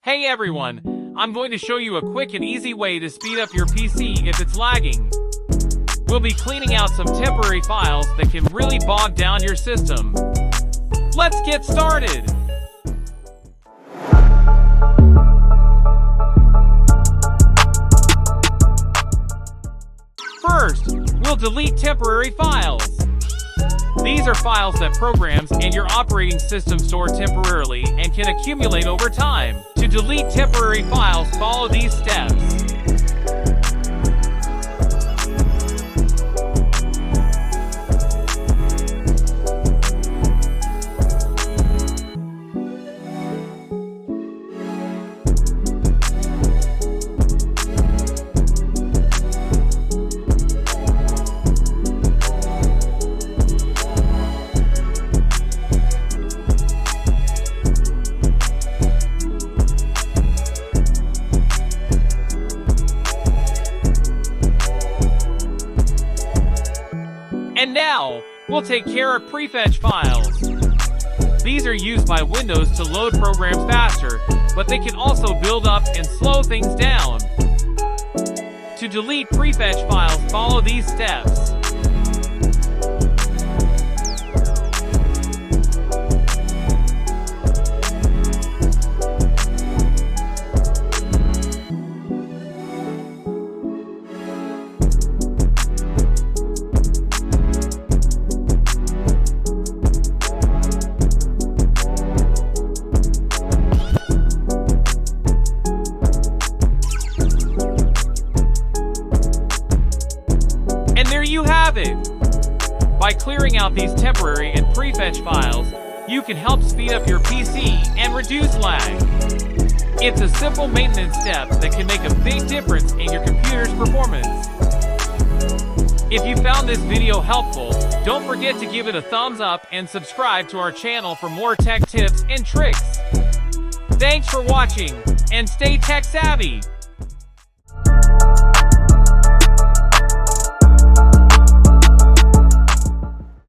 Hey everyone, I'm going to show you a quick and easy way to speed up your PC if it's lagging. We'll be cleaning out some temporary files that can really bog down your system. Let's get started! First, we'll delete temporary files. These are files that programs and your operating system store temporarily and can accumulate over time. To delete temporary files, follow these steps. And now, we'll take care of prefetch files. These are used by Windows to load programs faster, but they can also build up and slow things down. To delete prefetch files, follow these steps. And there you have it! By clearing out these temporary and prefetch files, you can help speed up your PC and reduce lag. It's a simple maintenance step that can make a big difference in your computer's performance. If you found this video helpful, don't forget to give it a thumbs up and subscribe to our channel for more tech tips and tricks. Thanks for watching, and stay tech savvy!